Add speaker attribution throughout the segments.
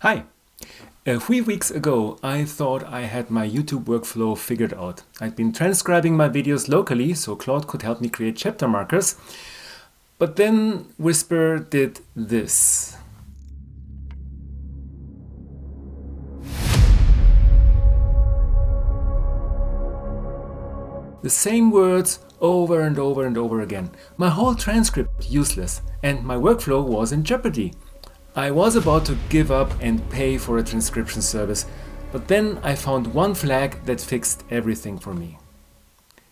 Speaker 1: Hi! A few weeks ago, I thought I had my YouTube workflow figured out. I'd been transcribing my videos locally so Claude could help me create chapter markers. But then Whisper did this. The same words over and over and over again. My whole transcript useless, and my workflow was in jeopardy. I was about to give up and pay for a transcription service, but then I found one flag that fixed everything for me.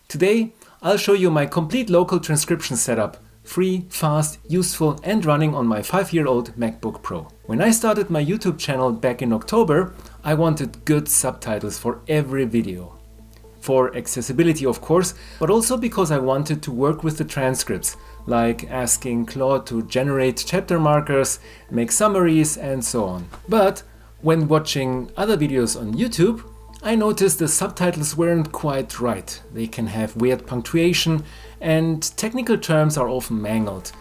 Speaker 1: Today, I'll show you my complete local transcription setup, free, fast, useful, and running on my 5-year-old MacBook Pro. When I started my YouTube channel back in October, I wanted good subtitles for every video. For accessibility, of course, but also because I wanted to work with the transcripts, like asking Claude to generate chapter markers, make summaries, and so on. But when watching other videos on YouTube, I noticed the subtitles weren't quite right. They can have weird punctuation, and technical terms are often mangled.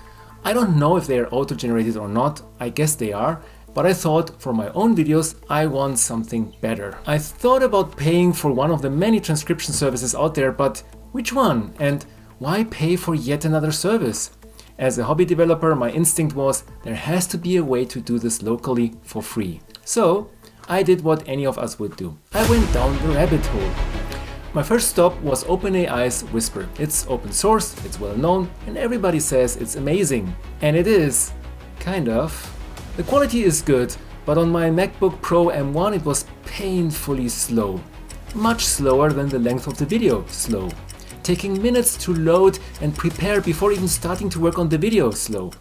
Speaker 1: I don't know if they are auto-generated or not, I guess they are. But I thought for my own videos I want something better. I thought about paying for one of the many transcription services out there, but which one? And why pay for yet another service? As a hobby developer, my instinct was there has to be a way to do this locally for free. So I did what any of us would do. I went down the rabbit hole. My first stop was OpenAI's Whisper. It's open source, it's well known, and everybody says it's amazing. And it is, kind of. The quality is good, but on my MacBook Pro M1 it was painfully slow. Much slower than the length of the video slow. Taking minutes to load and prepare before even starting to work on the video slow.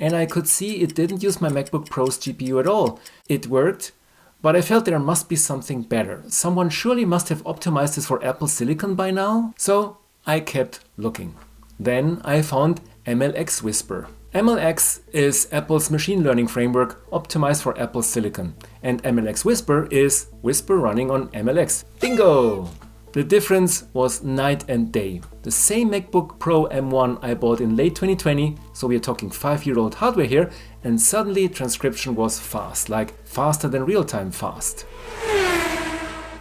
Speaker 1: And I could see it didn't use my MacBook Pro's GPU at all. It worked, but I felt there must be something better. Someone surely must have optimized this for Apple Silicon by now. So I kept looking. Then I found mlx-whisper. MLX is Apple's machine learning framework optimized for Apple Silicon, and mlx-whisper is Whisper running on MLX. Bingo! The difference was night and day. The same MacBook Pro M1 I bought in late 2020, so we are talking 5-year-old hardware here, and suddenly transcription was fast, like faster than real-time fast.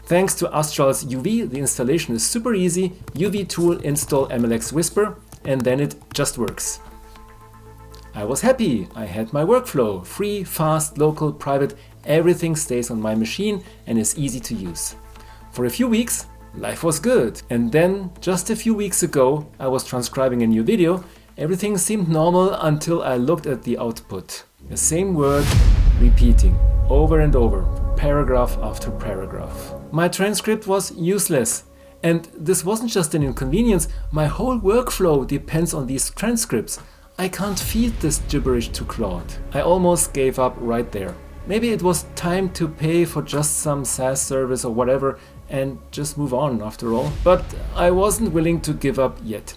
Speaker 1: Thanks to Astral's UV, the installation is super easy. UV tool install mlx-whisper, and then it just works. I was happy, I had my workflow, free, fast, local, private, everything stays on my machine and is easy to use. For a few weeks, life was good. And then, just a few weeks ago, I was transcribing a new video. Everything seemed normal until I looked at the output. The same word repeating, over and over, paragraph after paragraph. My transcript was useless. And this wasn't just an inconvenience, my whole workflow depends on these transcripts. I can't feed this gibberish to Claude. I almost gave up right there. Maybe it was time to pay for just some SaaS service or whatever and just move on after all. But I wasn't willing to give up yet.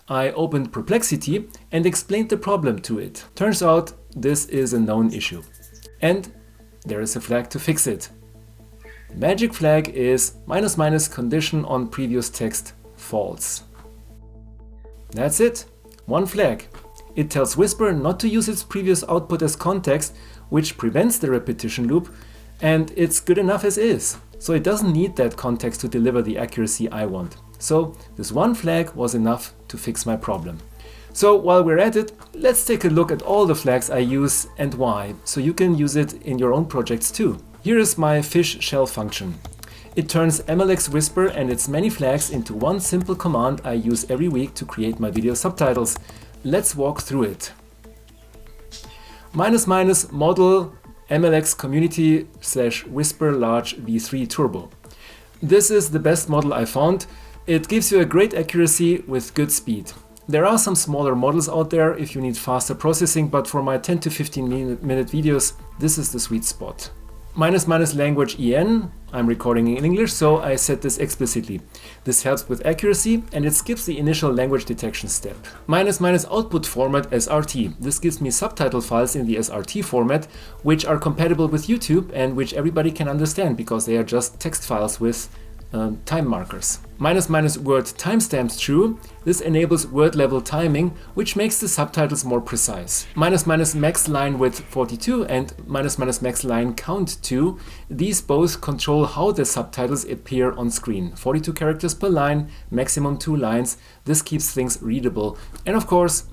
Speaker 1: I opened Perplexity and explained the problem to it. Turns out this is a known issue. And there is a flag to fix it. The magic flag is -- condition on previous text false. That's it. One flag. It tells Whisper not to use its previous output as context, which prevents the repetition loop, and it's good enough as is. So it doesn't need that context to deliver the accuracy I want. So this one flag was enough to fix my problem. So while we're at it, let's take a look at all the flags I use and why, so you can use it in your own projects too. Here is my fish shell function. It turns mlx-whisper and its many flags into one simple command I use every week to create my video subtitles. Let's walk through it. -- model mlx-community /whisper large v3 turbo. This is the best model I found. It gives you a great accuracy with good speed. There are some smaller models out there if you need faster processing, but for my 10 to 15 minute videos, this is the sweet spot. -- language en, I'm recording in English, so I set this explicitly. This helps with accuracy and it skips the initial language detection step. -- output format SRT. This gives me subtitle files in the SRT format, which are compatible with YouTube and which everybody can understand because they are just text files with time markers. Word timestamps true. This enables word level timing, which makes the subtitles more precise. Max line width 42 and max line count 2. These both control how the subtitles appear on screen. 42 characters per line, maximum 2 lines. This keeps things readable. And of course,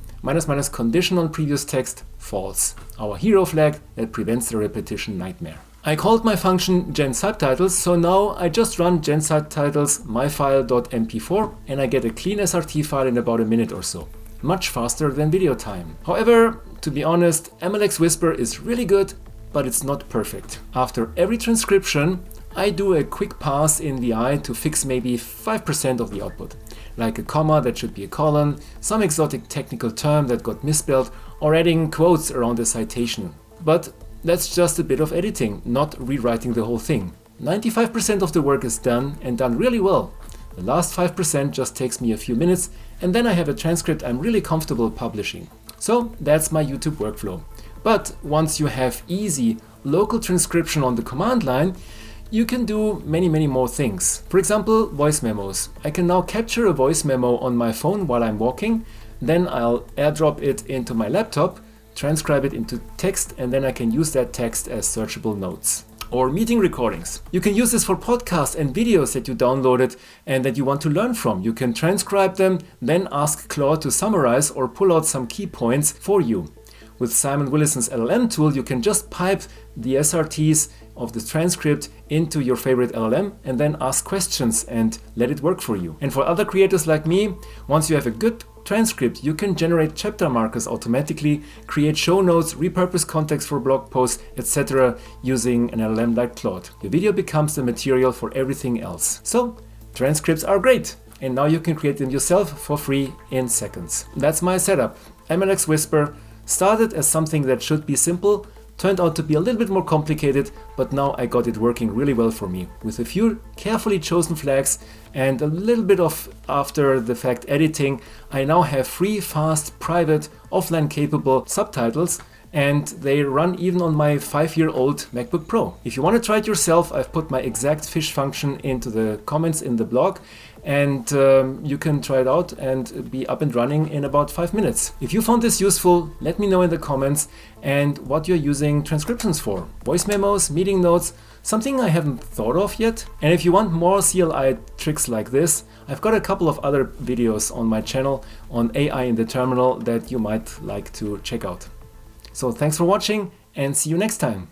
Speaker 1: condition on previous text false. Our hero flag that prevents the repetition nightmare. I called my function gen-subtitles, so now I just run gen-subtitles myfile.mp4 and I get a clean SRT file in about a minute or so. Much faster than video time. However, to be honest, mlx-whisper is really good, but it's not perfect. After every transcription, I do a quick pass in the eye to fix maybe 5% of the output. Like a comma that should be a colon, some exotic technical term that got misspelled, or adding quotes around a citation. But that's just a bit of editing, not rewriting the whole thing. 95% of the work is done and done really well. The last 5% just takes me a few minutes and then I have a transcript I'm really comfortable publishing. So that's my YouTube workflow. But once you have easy local transcription on the command line, you can do many more things. For example, voice memos. I can now capture a voice memo on my phone while I'm walking, then I'll airdrop it into my laptop, transcribe it into text, and then I can use that text as searchable notes. Or meeting recordings. You can use this for podcasts and videos that you downloaded and that you want to learn from. You can transcribe them, then ask Claude to summarize or pull out some key points for you. With Simon Willison's LLM tool, you can just pipe the SRTs of the transcript into your favorite LLM and then ask questions and let it work for you. And for other creators like me, once you have a good transcript, you can generate chapter markers automatically, create show notes, repurpose context for blog posts, etc. using an LLM like Claude. Your video becomes the material for everything else. So, transcripts are great, and now you can create them yourself for free in seconds. That's my setup. mlx-whisper started as something that should be simple, turned out to be a little bit more complicated, but now I got it working really well for me. With a few carefully chosen flags and a little bit of after the fact editing, I now have free, fast, private, offline capable subtitles, and they run even on my 5-year-old MacBook Pro. If you want to try it yourself, I've put my exact fish function into the comments in the blog, and you can try it out and be up and running in about 5 minutes. If you found this useful, let me know in the comments and what you're using transcriptions for. Voice memos, meeting notes, something I haven't thought of yet. And if you want more CLI tricks like this, I've got a couple of other videos on my channel on AI in the terminal that you might like to check out. So thanks for watching and see you next time.